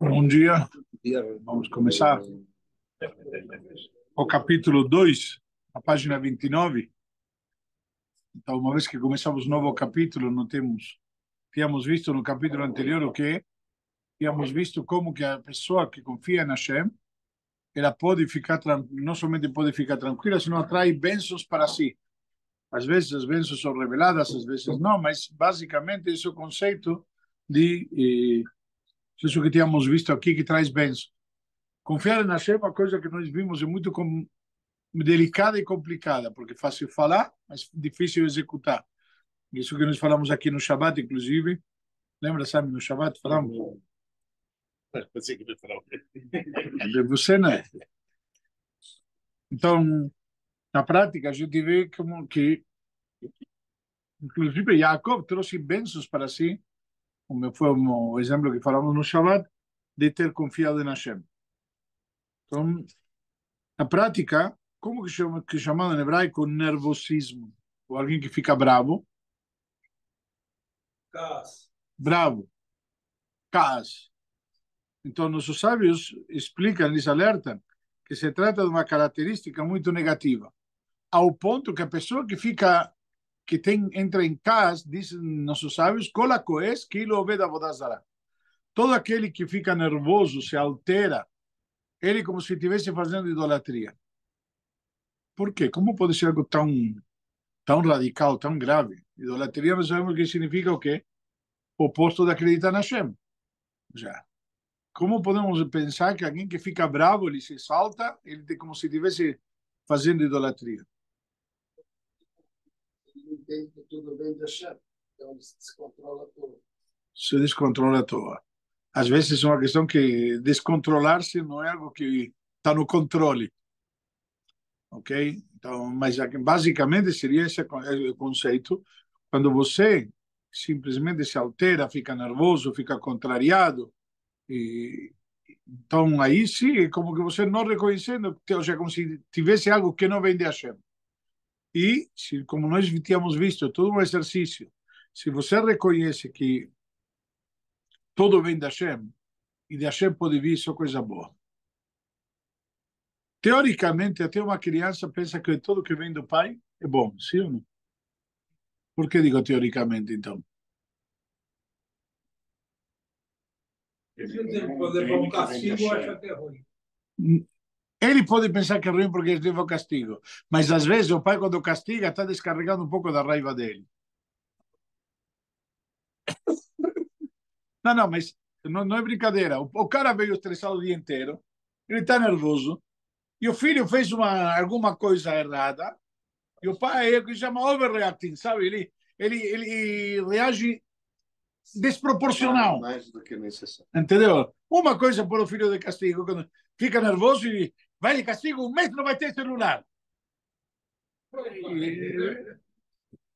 Bom dia, vamos começar o capítulo 2, a página 29. Então, uma vez que começamos um novo capítulo, não tínhamos visto no capítulo anterior o que tínhamos visto como que a pessoa que confia em Hashem, ela pode ficar, não somente pode ficar tranquila, senão atrai bênçãos para si. Às vezes as bênçãos são reveladas, às vezes não, mas basicamente esse é o conceito de isso que tínhamos visto aqui, que traz bênçãos. Confiar em Hashem é uma coisa que nós vimos é muito delicada e complicada, porque é fácil falar, mas difícil executar. Isso que nós falamos aqui no Shabbat, inclusive. Lembra, sabe, no Shabbat falamos? Pensei que ia falar o quê? Você, né? Então, na prática, a gente vê como que, inclusive, Jacob trouxe bênçãos para si, como foi o exemplo que falamos no Shabbat, de ter confiado em Hashem. Então, na prática, como que chamado em hebraico nervosismo? Ou alguém que fica bravo. Bravo, cas. Então, nossos sábios explicam, eles alertam, que se trata de uma característica muito negativa, ao ponto que a pessoa que entra em cas, dizem nossos sábios, cola coes, que lo veda vodazara. Todo aquele que fica nervoso, se altera, ele como se estivesse fazendo idolatria. Por quê? Como pode ser algo tão radical, tão grave? Idolatria, nós sabemos que significa o quê? O oposto de acreditar na Hashem. Já. Como podemos pensar que alguém que fica bravo, ele se salta, ele tem como se estivesse fazendo idolatria? Ele entende que tudo vem da Hashem, então ele se descontrola todo. Se descontrola à toa. Às vezes é uma questão que descontrolar-se não é algo que está no controle, ok? Então, mas basicamente seria esse o conceito. Quando você simplesmente se altera, fica nervoso, fica contrariado, e então aí sim é como que você não reconhecendo, ou seja, como se tivesse algo que não vem de Hashem. E, como nós tínhamos visto, todo um exercício, se você reconhece que tudo vem de Hashem, e de Hashem pode vir só coisa boa. Teoricamente, até uma criança pensa que tudo que vem do pai é bom, sim ou não? Por que digo teoricamente, então? Quando é bom castigo, acha que é ruim. Ele pode pensar que é ruim porque leva o castigo, mas às vezes o pai, quando castiga, está descarregando um pouco da raiva dele. Não, mas não é brincadeira. O cara veio estressado o dia inteiro, ele está nervoso, e o filho fez alguma coisa errada, e o pai é o que chama overreacting, sabe? Ele reage desproporcional. Mais do que necessário. Entendeu? Uma coisa por o filho de castigo, quando fica nervoso e vai de castigo, um mês não vai ter celular.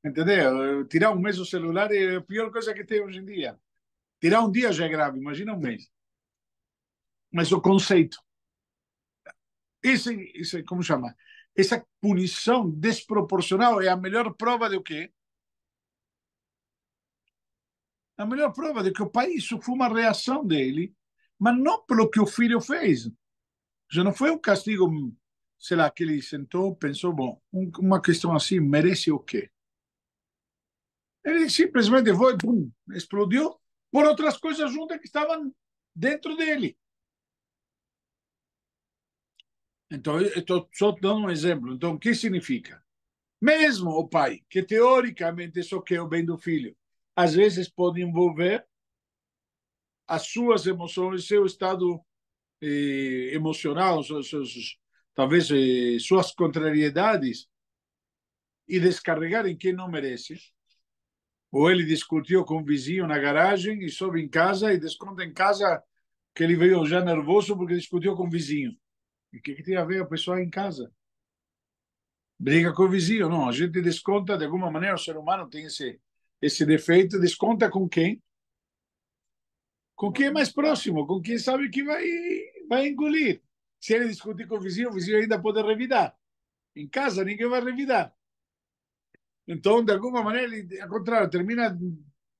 Entendeu? Tirar um mês o celular é a pior coisa que tem hoje em dia. Tirar um dia já é grave, imagina um mês. Mas o conceito, esse como chama? Essa punição desproporcional é a melhor prova de o quê? A melhor prova de que o pai, isso foi uma reação dele, mas não pelo que o filho fez. Já não foi um castigo, sei lá, que ele sentou, pensou, bom, uma questão assim merece o quê? Ele simplesmente foi, pum, explodiu por outras coisas juntas que estavam dentro dele. Então, eu estou só dando um exemplo. Então, o que significa? Mesmo o pai, que teoricamente só quer o bem do filho, às vezes pode envolver as suas emoções, seu estado emocional, talvez suas contrariedades, e descarregar em quem não merece. Ou ele discutiu com o vizinho na garagem e sobe em casa e desconta em casa que ele veio já nervoso porque discutiu com o vizinho. E o que tem a ver a pessoa em casa? Briga com o vizinho, não. A gente desconta, de alguma maneira, o ser humano tem esse defeito, desconta com quem? Com quem é mais próximo, com quem sabe que vai engolir. Se ele discutir com o vizinho ainda pode revidar. Em casa, ninguém vai revidar. Então, de alguma maneira, ele, ao contrário, termina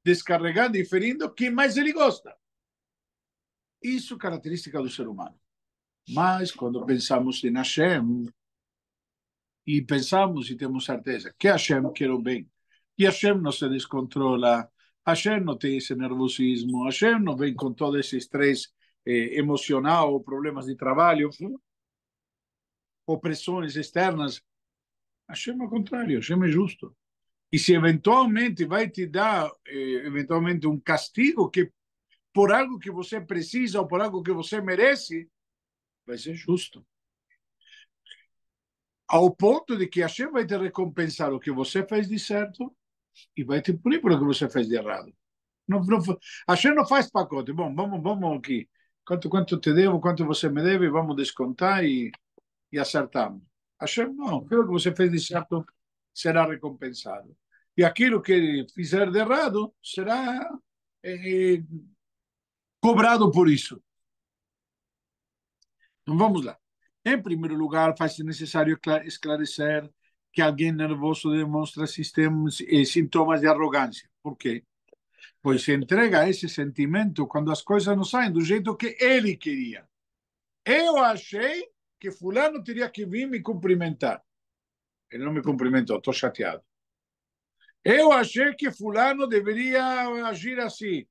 descarregando e ferindo quem mais ele gosta. Isso é característica do ser humano. Mas quando pensamos em Hashem, e pensamos e temos certeza que Hashem quer o bem, e Hashem não se descontrola, Hashem não tem esse nervosismo, Hashem não vem com todo esse estresse emocional, problemas de trabalho, ou pressões externas. Hashem é o contrário, Hashem é justo. E se eventualmente vai te dar eventualmente um castigo que por algo que você precisa ou por algo que você merece, vai ser justo. Ao ponto de que Hashem vai te recompensar o que você fez de certo e vai te punir por o que você fez de errado. Hashem não faz pacote. Bom, vamos aqui. Quanto te devo, quanto você me deve, vamos descontar e acertamos. Hashem não. Aquilo que você fez de certo será recompensado. E aquilo que fizer de errado será cobrado por isso. Então vamos lá. Em primeiro lugar, faz-se necessário esclarecer que alguém nervoso demonstra sintomas de arrogância. Por quê? Pois se entrega esse sentimento quando as coisas não saem do jeito que ele queria. Eu achei que fulano teria que vir me cumprimentar. Ele não me cumprimentou, estou chateado. Eu achei que fulano deveria agir assim.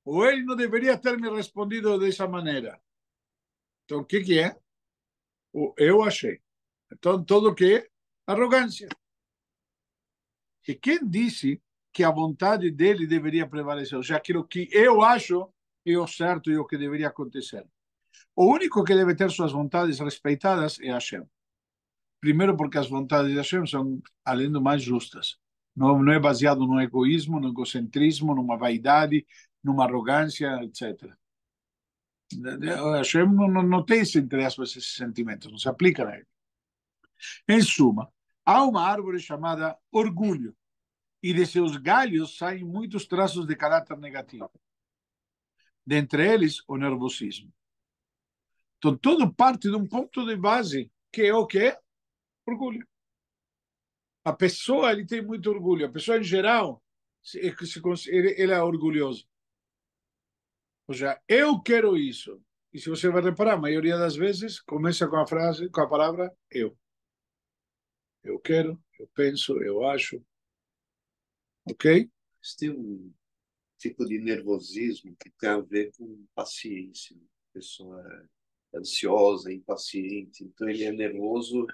Ou ele não deveria ter me respondido dessa maneira. Então, o que é? Eu achei. Então, tudo o que é? Arrogância. E quem disse que a vontade dele deveria prevalecer? Ou seja, aquilo que eu acho é o certo e o que deveria acontecer. O único que deve ter suas vontades respeitadas é Hashem. Primeiro porque as vontades de Hashem são, além do mais, justas. Não é baseado no egoísmo, no egocentrismo, numa vaidade, numa arrogância, etc. Hashem não tem esse interesse por esses sentimentos, não se aplica a ele. Em suma, há uma árvore chamada orgulho, e de seus galhos saem muitos traços de caráter negativo. Dentre eles, o nervosismo. Então, tudo parte de um ponto de base, que é o quê? Orgulho. A pessoa, ele tem muito orgulho. A pessoa, em geral, ele é orgulhoso. Ou seja, eu quero isso. E se você vai reparar, a maioria das vezes começa com a frase, com a palavra eu. Eu quero, eu penso, eu acho. Ok? Mas tem um tipo de nervosismo que tem a ver com paciência. A pessoa é ansiosa, impaciente, então ele é nervoso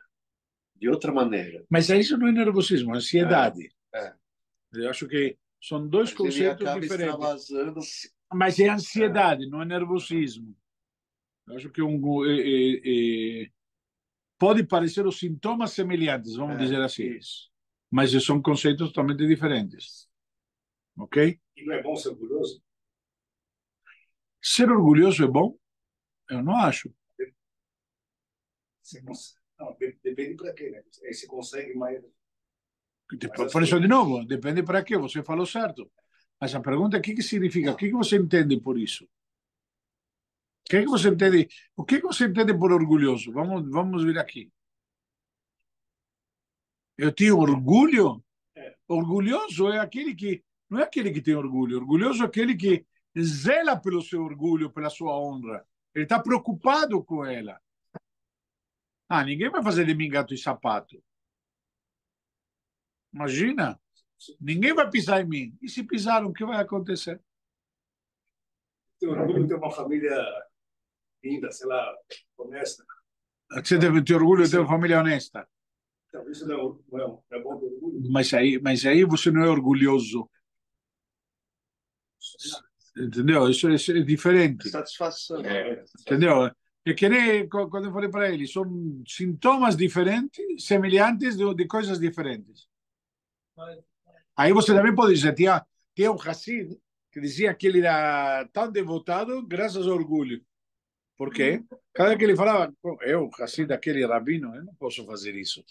de outra maneira. Mas isso não é nervosismo, é ansiedade. É. Eu acho que são dois Mas conceitos ele acaba diferentes. extravasando. Mas é ansiedade, não é nervosismo. Eu acho que pode parecer os sintomas semelhantes, vamos dizer assim. Isso. Mas são conceitos totalmente diferentes. Ok? E não é bom ser orgulhoso? Ser orgulhoso é bom? Eu não acho. Não, depende para quê, né? Aí você consegue mais. Por isso, de novo, depende para quê. Você falou certo. Mas a pergunta é o que significa? O que você entende por isso? O que você entende? O que você entende por orgulhoso? Vamos vir aqui. Eu tenho orgulho? Orgulhoso é aquele que não é aquele que tem orgulho. Orgulhoso é aquele que zela pelo seu orgulho, pela sua honra. Ele está preocupado com ela. Ah, ninguém vai fazer de mim gato e sapato. Imagina. Ninguém vai pisar em mim. E se pisaram, o que vai acontecer? Tem orgulho de ter uma família linda, sei lá, honesta. Você deve ter orgulho de ter uma família honesta. Então, isso não é bom ter orgulho. Mas aí você não é orgulhoso. Entendeu? Isso é diferente. Satisfação. Entendeu? É que nem quando eu falei para ele, são sintomas diferentes, semelhantes de coisas diferentes. Aí você também pode dizer, tinha um Hassid que dizia que ele era tão devotado graças ao orgulho. Por quê? Cada vez que ele falava, eu, Hassid, aquele rabino, eu não posso fazer isso.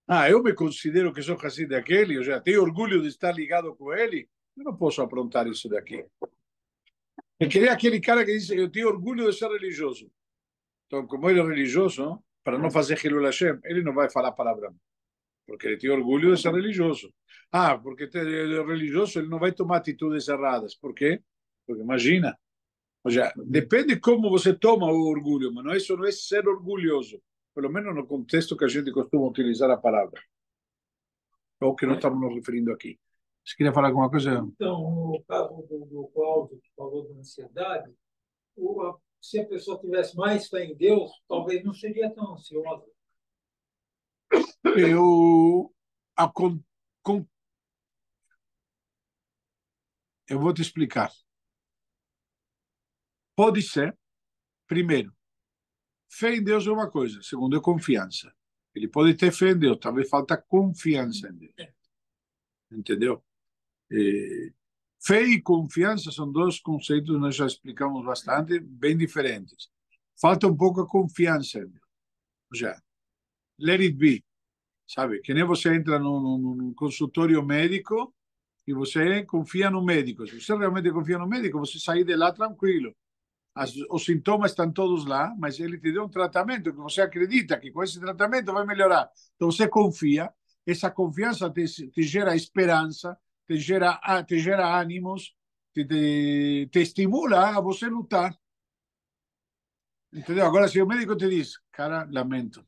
Ah, eu me considero que sou Hassid daquele, ou seja, tenho orgulho de estar ligado com ele, eu não posso aprontar isso daqui. Eu queria aquele cara que diz, eu tenho orgulho de ser religioso. Então, como ele é religioso, para não fazer Hilul Hashem, ele não vai falar palavrão. Porque ele tem orgulho de ser religioso. Ah, porque ele é religioso, ele não vai tomar atitudes erradas. Por quê? Porque imagina, Ou seja, depende como você toma o orgulho, mas isso não é ser orgulhoso, pelo menos no contexto que a gente costuma utilizar a palavra, ou que nós estamos nos referindo aqui. Você queria falar alguma coisa? Então, no caso do Cláudio, que falou da ansiedade, se a pessoa tivesse mais fé em Deus, talvez não seria tão ansiosa. Eu, a, com, eu vou te explicar. Pode ser, primeiro, fé em Deus é uma coisa, segundo é confiança. Ele pode ter fé em Deus, talvez falta confiança em Deus. Entendeu? Fé e confiança são dois conceitos, nós já explicamos bastante, bem diferentes. Falta um pouco a confiança em Deus. Ou seja, let it be. Sabe? Que nem você entra num consultório médico e você confia no médico. Se você realmente confia no médico, você sai de lá tranquilo. Os sintomas estão todos lá, mas ele te deu um tratamento que você acredita que com esse tratamento vai melhorar. Então você confia, essa confiança te gera esperança, te gera ânimos, te estimula a você lutar. Entendeu? Agora, se o médico te diz, cara, lamento,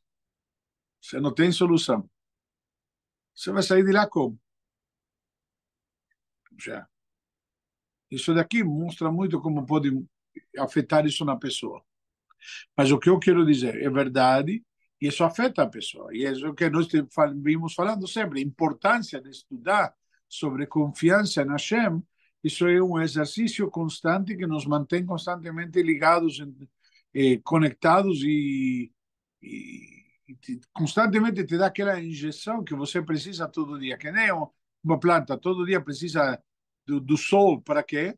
você não tem solução, você vai sair de lá como? Já. Isso daqui mostra muito como pode afetar isso na pessoa. Mas o que eu quero dizer é verdade, e isso afeta a pessoa. E é o que nós vimos falando sempre, a importância de estudar sobre confiança na Hashem. Isso é um exercício constante que nos mantém constantemente ligados, conectados constantemente te dá aquela injeção que você precisa todo dia, que nem uma planta, todo dia precisa do sol para quê?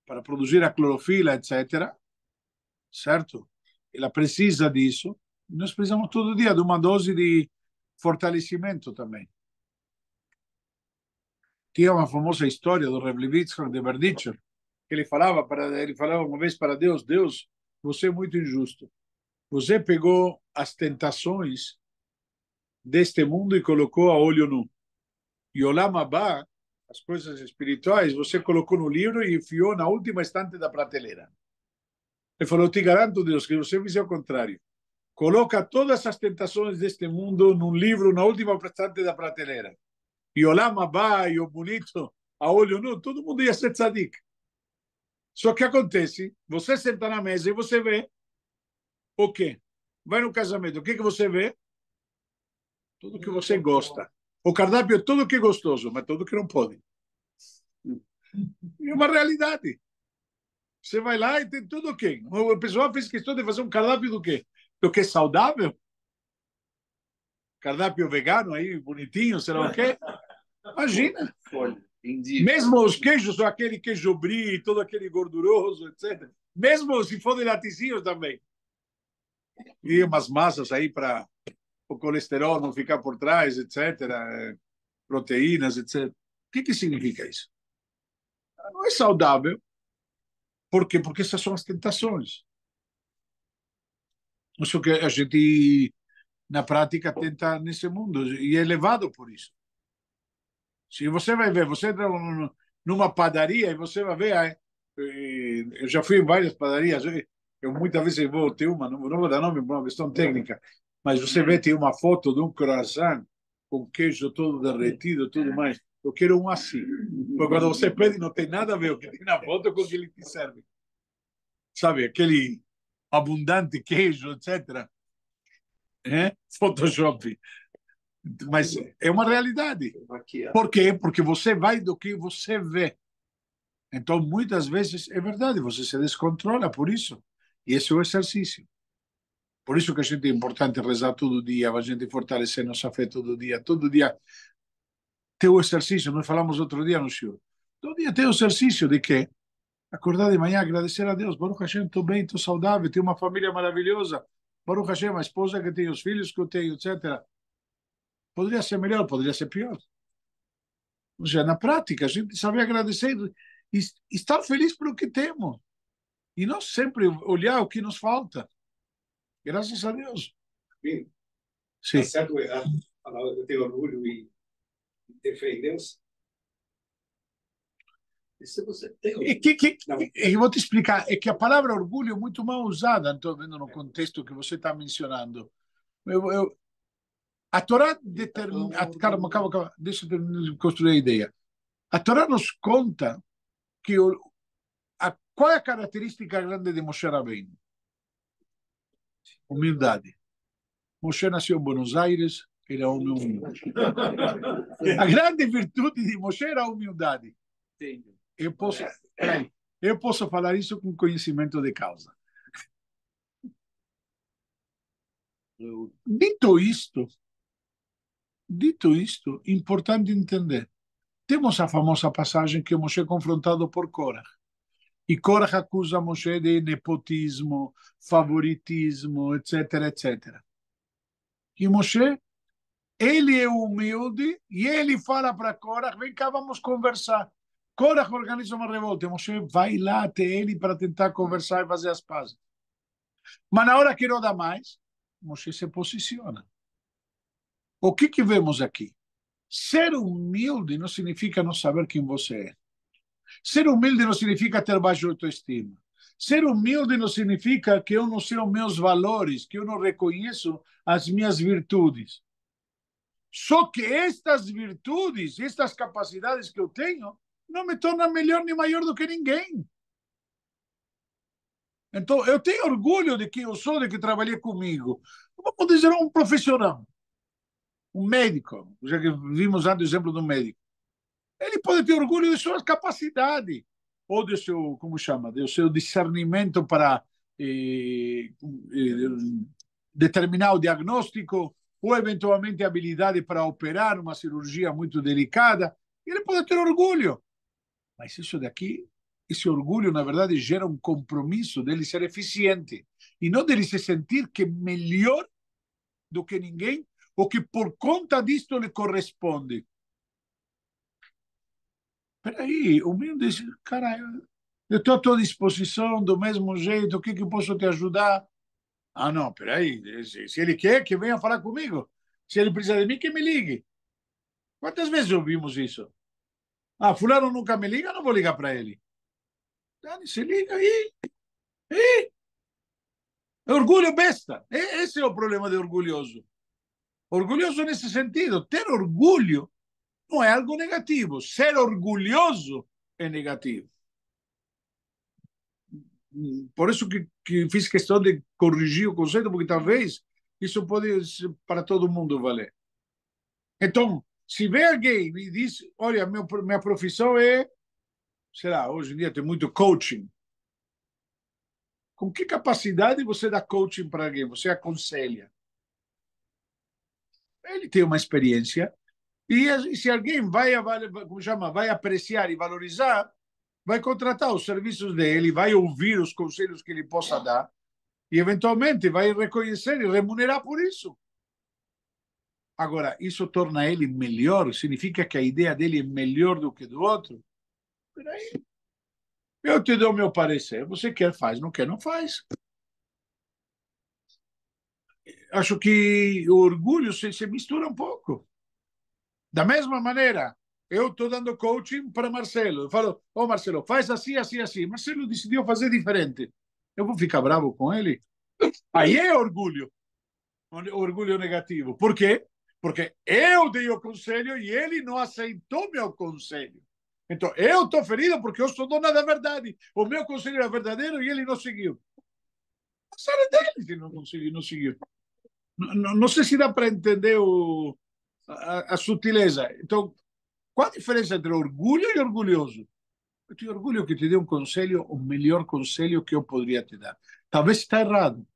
Para produzir a clorofila, etc. Certo? Ela precisa disso. Nós precisamos todo dia de uma dose de fortalecimento também. Tinha uma famosa história do Reb Levitzchak de Berditcher, que ele falava uma vez para Deus, Deus, você é muito injusto. Você pegou as tentações deste mundo e colocou a olho nu. E Olam Abba, as coisas espirituais, você colocou no livro e enfiou na última estante da prateleira. Ele falou, te garanto, Deus, que você fizer o contrário. Coloca todas as tentações deste mundo num livro, na última estante da prateleira. E Olam Abba, e o bonito, a olho nu, todo mundo ia ser tzadik. Só que acontece, você senta na mesa e você vê o quê? Vai no casamento, o que você vê? Tudo que você gosta. O cardápio é tudo que é gostoso, mas tudo que não pode. É uma realidade. Você vai lá e tem tudo o quê? O pessoal fez questão de fazer um cardápio do quê? Do que é saudável? Cardápio vegano aí, bonitinho, sei lá o quê? Imagina. Mesmo os queijos, aquele queijo brie, todo aquele gorduroso, etc. Mesmo se for de laticínios também. E umas massas aí para o colesterol não ficar por trás, etc. Proteínas, etc. O que significa isso? Não é saudável. Por quê? Porque essas são as tentações. Isso que a gente, na prática, tenta nesse mundo. E é levado por isso. Se você vai ver, você entra numa padaria e você vai ver. Eu já fui em várias padarias. Eu muitas vezes vou ter uma, não vou dar nome por uma questão técnica, mas você vê, tem uma foto de um croissant com queijo todo derretido e tudo mais. Eu quero um assim. Porque quando você pede, não tem nada a ver o que tem na foto com o que ele te serve. Sabe, aquele abundante queijo, etc. Photoshop. Mas é uma realidade. Por quê? Porque você vai do que você vê. Então, muitas vezes, é verdade, você se descontrola por isso. E esse é o exercício. Por isso que a gente é importante rezar todo dia, a gente fortalecer nossa fé todo dia. Todo dia ter o exercício. Nós falamos outro dia no show. Todo dia tem o exercício de quê? Acordar de manhã, agradecer a Deus. Baruch Hashem, estou bem, estou saudável, tenho uma família maravilhosa. Baruch Hashem, a esposa que tem, os filhos que eu tenho, etc. Poderia ser melhor, poderia ser pior. Ou seja, na prática, a gente sabe agradecer e estar feliz pelo que temos. E não sempre olhar o que nos falta. Graças a Deus. Sim. Tá certo ou errado? Eu tenho orgulho e ter fé em Deus? E se você tem eu vou te explicar, é que a palavra orgulho é muito mal usada, estou vendo no contexto que você está mencionando. A Torá determina... Calma, deixa eu construir a ideia. A Torá nos conta que qual é a característica grande de Moshe Rabbeinu? Humildade. Moshe nasceu em Buenos Aires, era homem humilde. A grande virtude de Moshe era a humildade. Eu posso falar isso com conhecimento de causa. Dito isto, importante entender. Temos a famosa passagem que Moshe é confrontado por Korah. E Korah acusa Moshe de nepotismo, favoritismo, etc, etc. E Moshe, ele é humilde e ele fala para Korah, vem cá, vamos conversar. Korah organiza uma revolta. Moshe vai lá até ele para tentar conversar e fazer as pazes. Mas na hora que não dá mais, Moshe se posiciona. O que vemos aqui? Ser humilde não significa não saber quem você é. Ser humilde não significa ter baixa autoestima. Ser humilde não significa que eu não sei os meus valores, que eu não reconheço as minhas virtudes. Só que estas virtudes, estas capacidades que eu tenho, não me tornam melhor nem maior do que ninguém. Então, eu tenho orgulho de quem eu sou, de que trabalhei comigo. Vamos dizer, um profissional, um médico, já que vimos antes o exemplo do médico. Ele pode ter orgulho de suas capacidades, ou do seu, como chama, do seu discernimento para determinar o diagnóstico, ou eventualmente habilidade para operar uma cirurgia muito delicada. Ele pode ter orgulho. Mas isso daqui, esse orgulho, na verdade, gera um compromisso dele ser eficiente e não dele se sentir que é melhor do que ninguém ou que por conta disto lhe corresponde. Peraí, o meu diz, cara, eu estou à tua disposição do mesmo jeito, o que eu posso te ajudar? Ah, não, peraí, se ele quer, que venha falar comigo. Se ele precisa de mim, que me ligue. Quantas vezes ouvimos isso? Ah, fulano nunca me liga, não vou ligar para ele. Dani, se liga aí. É orgulho besta. Esse é o problema de orgulhoso. Orgulhoso nesse sentido. Ter orgulho não é algo negativo. Ser orgulhoso é negativo. Por isso que fiz questão de corrigir o conceito, porque talvez isso pode para todo mundo valer. Então, se vem alguém e diz, olha, minha profissão é, sei lá, hoje em dia tem muito coaching. Com que capacidade você dá coaching para alguém? Você aconselha. Ele tem uma experiência e se alguém como chama, vai apreciar e valorizar, vai contratar os serviços dele, vai ouvir os conselhos que ele possa dar e eventualmente vai reconhecer e remunerar por isso. Agora, isso torna ele melhor? Significa que a ideia dele é melhor do que do outro? Peraí. Eu te dou meu parecer. Você quer, faz. Não quer, não faz. Acho que o orgulho se mistura um pouco. Da mesma maneira, eu estou dando coaching para Marcelo. Eu falo, Marcelo, faz assim, assim, assim. Marcelo decidiu fazer diferente. Eu vou ficar bravo com ele? Aí é orgulho. Orgulho negativo. Por quê? Porque eu dei o conselho e ele não aceitou meu conselho. Então, eu estou ferido porque eu sou dona da verdade. O meu conselho era verdadeiro e ele não seguiu. Sabe dele que não conseguiu, não seguiu. Não sei se dá para entender a sutileza. Então, qual a diferença entre orgulho e orgulhoso? Eu tenho orgulho que te dê um conselho, o melhor conselho que eu poderia te dar. Talvez está errado,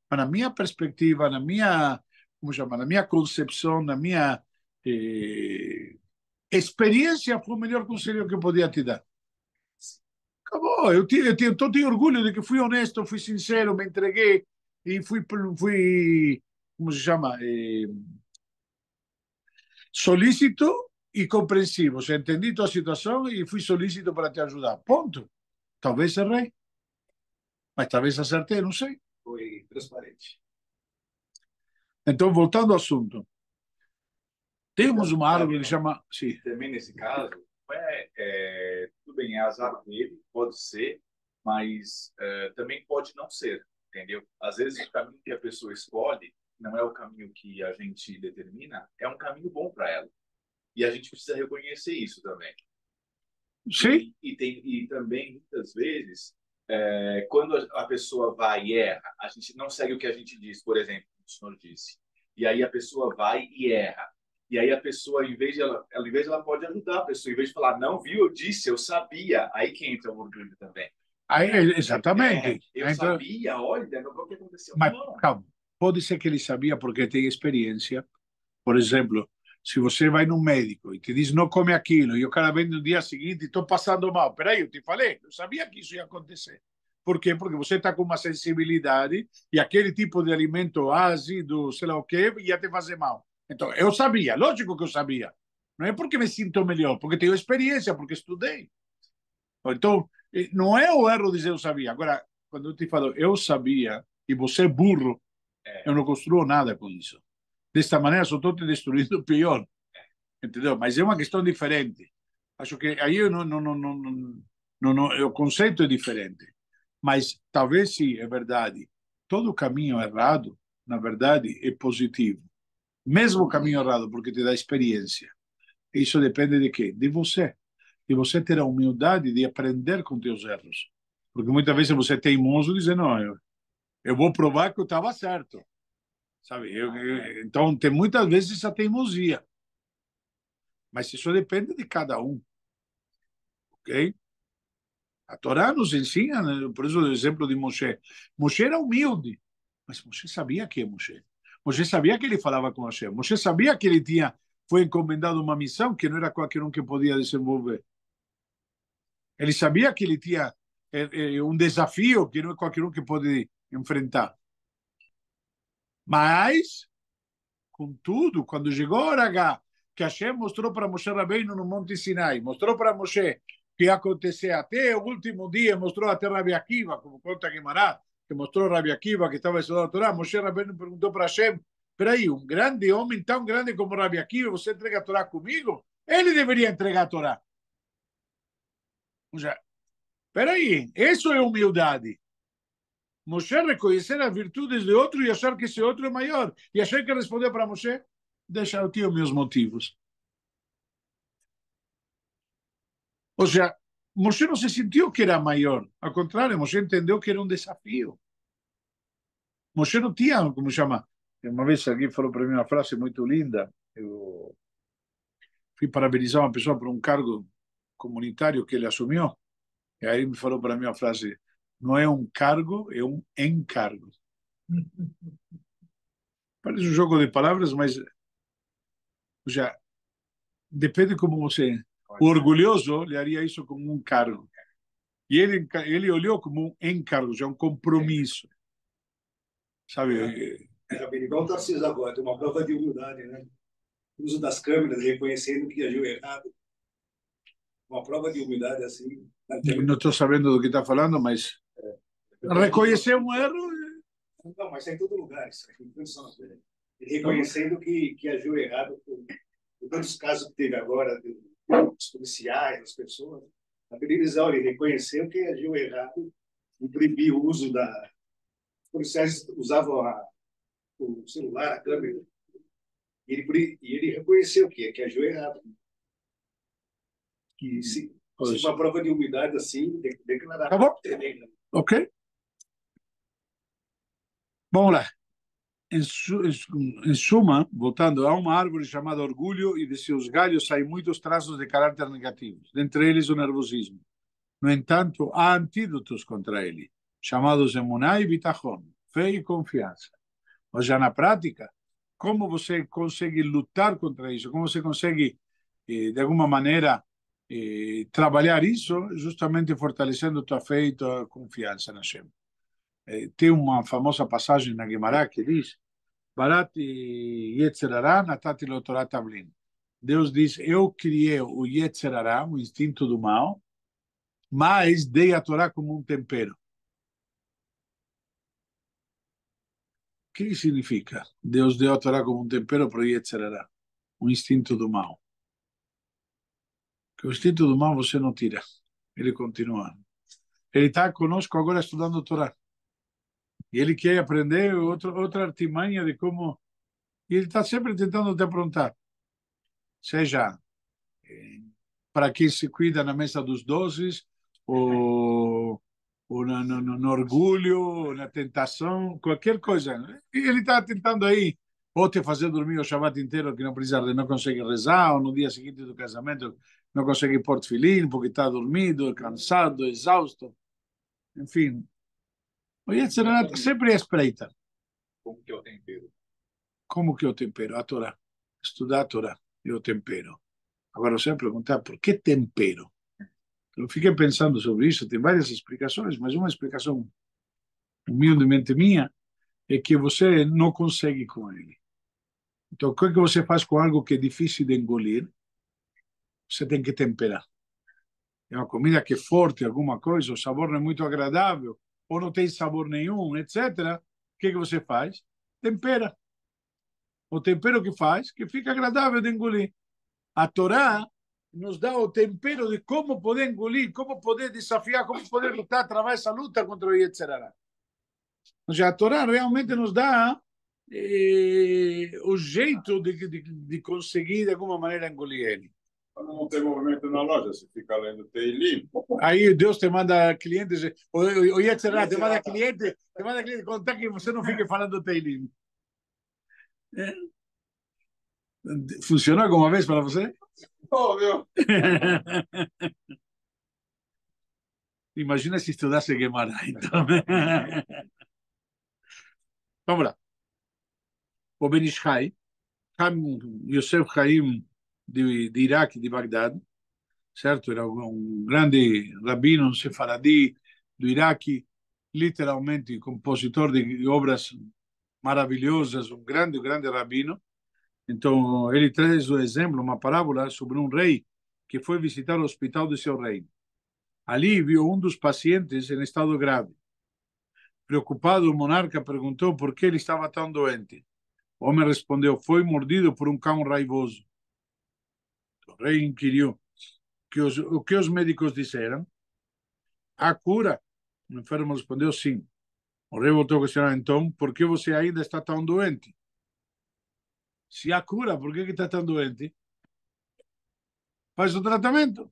mas na minha perspectiva, na minha, como chama, na minha concepção, na minha experiência, foi o melhor conselho que eu podia te dar. Acabou. Eu tenho orgulho de que fui honesto, fui sincero, me entreguei e fui como se chama, solícito e compreensivo. Se entendi tua situação e fui solícito para te ajudar. Ponto. Talvez errei, mas talvez acertei, não sei. Foi transparente. Então, voltando ao assunto. Temos uma árvore que chama... Sim. Também nesse caso, tudo bem, é azar dele, pode ser, mas também pode não ser, entendeu? Às vezes o caminho que a pessoa escolhe não é o caminho que a gente determina, é um caminho bom para ela. E a gente precisa reconhecer isso também. Sim. E também, muitas vezes, quando a pessoa vai e erra, a gente não segue o que a gente diz, por exemplo, o senhor disse. E aí a pessoa vai e erra. E aí a pessoa, em vez de ela pode ajudar a pessoa, em vez de falar, não, viu, eu disse, eu sabia. Aí que entra o orgulho também. Aí, exatamente. Eu Então, sabia, olha, não o que aconteceu. mas, Não. calma, pode ser que ele sabia porque tem experiência. Por exemplo, se você vai num médico e te diz não come aquilo, e o cara vem no dia seguinte e estou passando mal. Peraí, eu te falei, eu sabia que isso ia acontecer. Por quê? Porque você está com uma sensibilidade e aquele tipo de alimento ácido, sei lá o quê, ia te fazer mal. Então, eu sabia, lógico que eu sabia. Não é porque me sinto melhor, porque tenho experiência, porque estudei. Então, não é o erro dizer eu sabia. Agora, quando eu te falo eu sabia e você é burro, eu não construo nada com isso. Desta maneira, só estou te destruindo pior. Entendeu? Mas é uma questão diferente. Acho que aí eu o conceito é diferente. Mas talvez sim, é verdade. Todo caminho errado, na verdade, é positivo. Mesmo o caminho errado, porque te dá experiência. Isso depende de quê? De você. E você ter a humildade de aprender com teus erros. Porque muitas vezes você é teimoso e diz, não, eu vou provar que eu estava certo. Sabe? Então, tem muitas vezes essa teimosia. Mas isso depende de cada um. Ok? A Torá nos ensina, né? Por isso o exemplo de Moshe. Moshe era humilde, mas Moshe sabia que é Moshe. Moshe sabia que ele falava com Hashem. Moshe sabia que ele foi encomendado uma missão que não era qualquer um que podia desenvolver. Ele sabia que ele tinha um desafio que não é qualquer um que pode enfrentar. Mas, contudo, quando chegou a hora H, que Hashem mostrou para Moshe Rabbeinu no Monte Sinai, mostrou para Moshe que ia acontecer até o último dia, mostrou até Rabi Akiva, como conta Guimarães, que mostrou Rabi Akiva, que estava estudando a Torá. Moshe Rabbeinu perguntou para Hashem, peraí, um grande homem tão grande como Rabi Akiva, você entrega a Torá comigo? Ele deveria entregar a Torá. Ou seja, peraí, isso é humildade. Moshe reconhecer as virtudes de outro e achar que esse outro é maior. E achar que respondeu para Moshe, deixa, eu tenho meus motivos. Ou seja, Moshe não se sentiu que era maior. Ao contrário, Moshe entendeu que era um desafio. Moshe não tinha, como chama? Uma vez alguém falou para mim uma frase muito linda. Eu fui parabenizar uma pessoa por um cargo comunitário que ele assumiu. E aí me falou para mim uma frase: não é um cargo, é um encargo. Parece um jogo de palavras, mas já depende como você. O orgulhoso olharia isso como um cargo. E ele olhou como um encargo, já um compromisso. Sabe? Igual o Tarcísio agora, tem uma prova de humildade, né? O uso das câmeras, reconhecendo que agiu errado. Uma prova de humildade assim. Não estou sabendo do que está falando, mas reconhecer um erro. Não, mas é em todo lugar isso. Reconhecendo que agiu errado por tantos casos que teve agora, dos policiais, das pessoas. A televisão, ele reconheceu que agiu errado e proibiu o uso da. Os policiais usavam o celular, a câmera. E ele reconheceu que agiu errado. Que se uma prova de humildade assim, declarar. Tá bom? Ok. Vamos lá. Em suma, voltando, há uma árvore chamada orgulho e de seus galhos saem muitos traços de caráter negativos, dentre eles o nervosismo. No entanto, há antídotos contra ele, chamados emuná e bitachon, fé e confiança. Ou seja, na prática, como você consegue lutar contra isso? Como você consegue, de alguma maneira, trabalhar isso, justamente fortalecendo tua fé e tua confiança na Hashem. Tem uma famosa passagem na Guimarães que diz: Barat Yetzer Hara natati lo Torah Tavlin. Deus diz: eu criei o Yetzer Hara, o instinto do mal, mas dei a Torá como um tempero. O que significa? Deus deu a Torá como um tempero para o Yetzer Hara, o instinto do mal. Que o instinto do mal você não tira. Ele continua. Ele está conosco agora estudando Torá. E ele quer aprender outra artimanha de como... E ele está sempre tentando te aprontar. Seja para quem se cuida na mesa dos doces, ou no orgulho, na tentação, qualquer coisa. E ele está tentando aí, ou te fazer dormir o Shabbat inteiro, que não precisa, não consegue rezar, ou no dia seguinte do casamento não consegue pôr tefilim, porque está dormido, cansado, exausto. Enfim, o Yetzirah sempre é espreita. Como que é o tempero? Como que é o tempero? A Torá. Estudar a Torá é o tempero. Agora você vai perguntar, por que tempero? Eu fiquei pensando sobre isso, tem várias explicações, mas uma explicação humildemente minha é que você não consegue com ele. Então, o que você faz com algo que é difícil de engolir? Você tem que temperar. É uma comida que é forte, alguma coisa, o sabor não é muito agradável, ou não tem sabor nenhum, etc. O que você faz? Tempera. O tempero que faz, que fica agradável de engolir. A Torá nos dá o tempero de como poder engolir, como poder desafiar, como poder lutar, travar essa luta contra o Yetzirah. Ou seja, a Torá realmente nos dá o jeito de conseguir, de alguma maneira, engolir ele. Quando não tem movimento na loja, você fica lendo Teilim. Aí Deus te manda clientes, o Yetzirah te manda cliente, contar que você não fique falando Teilim. É? Funcionou alguma vez para você? Óbvio. Imagina se estudasse Gemara, então. Vamos lá. O Ben Ish Chai, Yosef Chaim de Iraque, de Bagdad, certo? Era um grande rabino, um sefaradi do Iraque, literalmente compositor de obras maravilhosas, um grande rabino. Então, ele traz o exemplo, uma parábola sobre um rei que foi visitar o hospital de seu reino. Ali viu um dos pacientes em estado grave. Preocupado, o monarca perguntou por que ele estava tão doente. O homem respondeu: foi mordido por um cão raivoso. O rei inquiriu: o que os médicos disseram? Há cura? O enfermo respondeu: sim. O rei voltou a questionar: então, por que você ainda está tão doente? Se há cura, por que está tão doente? Faz o tratamento.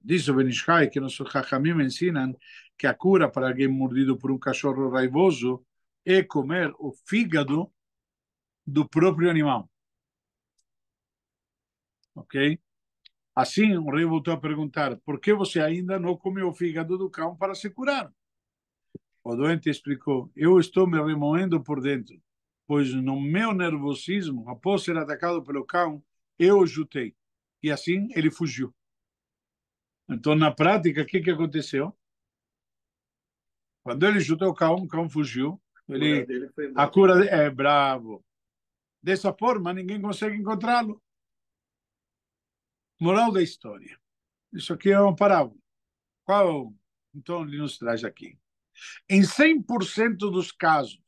Diz o Ben Ish Chai que nossos Chachamim ensinam que a cura para alguém mordido por um cachorro raivoso é comer o fígado do próprio animal. Ok? Assim, o rei voltou a perguntar: por que você ainda não comeu o fígado do cão para se curar? O doente explicou: eu estou me remoendo por dentro, pois no meu nervosismo, após ser atacado pelo cão, eu o jutei. E assim ele fugiu. Então, na prática, o que aconteceu? Quando ele chutou o cão fugiu. A cura é bravo. Dessa forma, ninguém consegue encontrá-lo. Moral da história. Isso aqui é uma parábola. Qual, então, ele nos traz aqui? Em 100% dos casos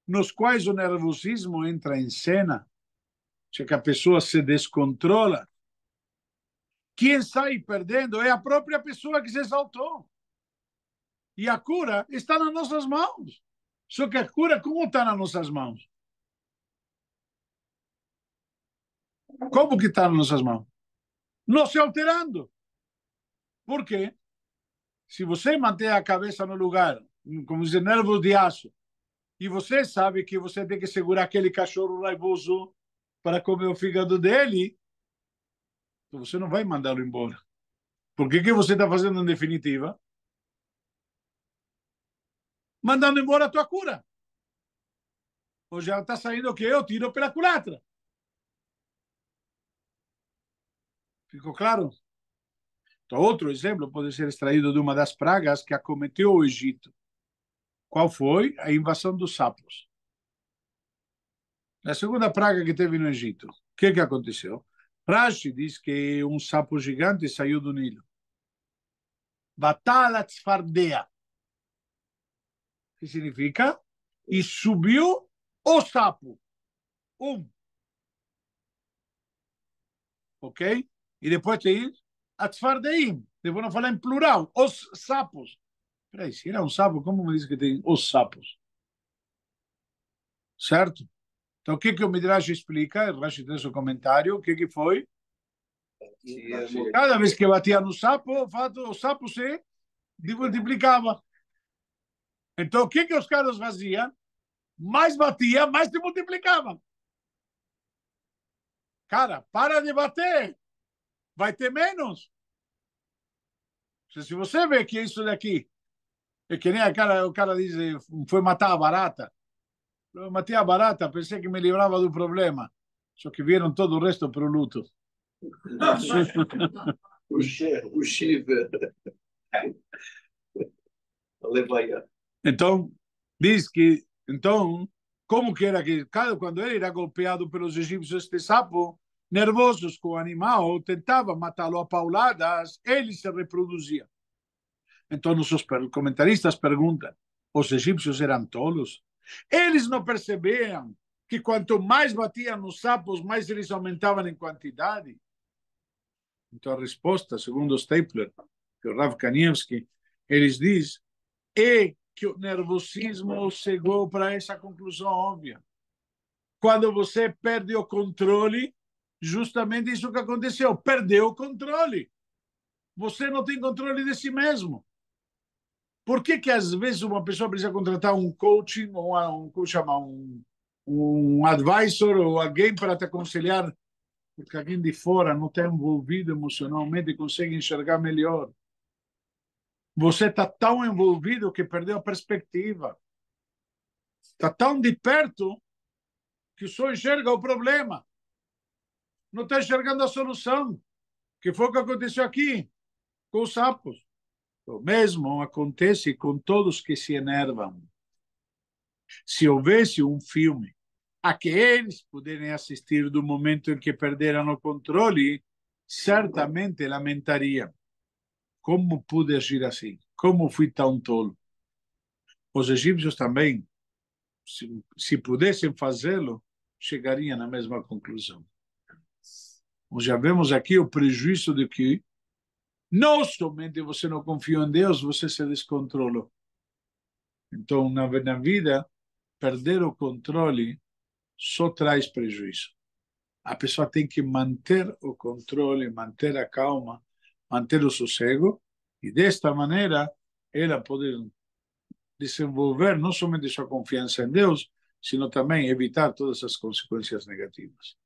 nos quais o nervosismo entra em cena, se que a pessoa se descontrola, quem sai perdendo é a própria pessoa que se exaltou. E a cura está nas nossas mãos. Só que a cura, como está nas nossas mãos? Como que está nas nossas mãos? Não se alterando. Por quê? Se você mantém a cabeça no lugar, como dizer, nervos de aço, e você sabe que você tem que segurar aquele cachorro raivoso para comer o fígado dele, então você não vai mandá-lo embora. Por que você está fazendo em definitiva? Mandando embora a tua cura. Ou já está saindo o que eu tiro pela culatra. Ficou claro? Então, outro exemplo pode ser extraído de uma das pragas que acometeu o Egito. Qual foi? A invasão dos sapos. A segunda praga que teve no Egito. O que aconteceu? Rashi diz que um sapo gigante saiu do Nilo. Batala tzfardea. Que significa? E subiu o sapo. Ok? E depois tem a tzfardeim. Devono falar em plural. Os sapos. Peraí, se era um sapo, como me diz que tem os sapos? Certo? Então, o que o Midrash explica? O Rashi tem seu comentário. O que foi? Cada vez que batia no sapo, o sapo se multiplicava. Então, o que os caras faziam? Mais batia, mais se multiplicava. Cara, para de bater. Vai ter menos. Se você vê que isso daqui é que nem o cara diz, foi matar a barata. Eu matei a barata, pensei que me livrava do problema. Só que vieram todo o resto para o luto. O Shiva. Então, diz que, então, como que era que, quando ele era golpeado pelos egípcios, este sapo, nervosos com o animal, tentava matá-lo a pauladas, ele se reproduzia. Então, nossos comentaristas perguntam, os egípcios eram tolos? Eles não percebiam que quanto mais batiam nos sapos, mais eles aumentavam em quantidade? Então, a resposta, segundo o Stapler, que o Rav Kanievski, eles dizem, é que o nervosismo chegou para essa conclusão óbvia. Quando você perde o controle, justamente isso que aconteceu, perdeu o controle. Você não tem controle de si mesmo. Por que às vezes uma pessoa precisa contratar um coaching, ou um advisor, ou alguém para te aconselhar, porque alguém de fora não está envolvido emocionalmente e consegue enxergar melhor. Você está tão envolvido que perdeu a perspectiva. Está tão de perto que só enxerga o problema. Não está enxergando a solução, que foi o que aconteceu aqui com os sapos. O mesmo acontece com todos que se enervam. Se houvesse um filme a que eles puderem assistir do momento em que perderam o controle, certamente lamentariam. Como pude agir assim? Como fui tão tolo? Os egípcios também, se pudessem fazê-lo, chegariam na mesma conclusão. Já vemos aqui o prejuízo de que não somente você não confiou em Deus, você se descontrolou. Então, na vida, perder o controle só traz prejuízo. A pessoa tem que manter o controle, manter a calma, manter o sossego, e desta maneira ela pode desenvolver não somente sua confiança em Deus, sino também evitar todas as consequências negativas.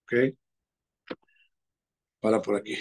Ok? Para por aqui.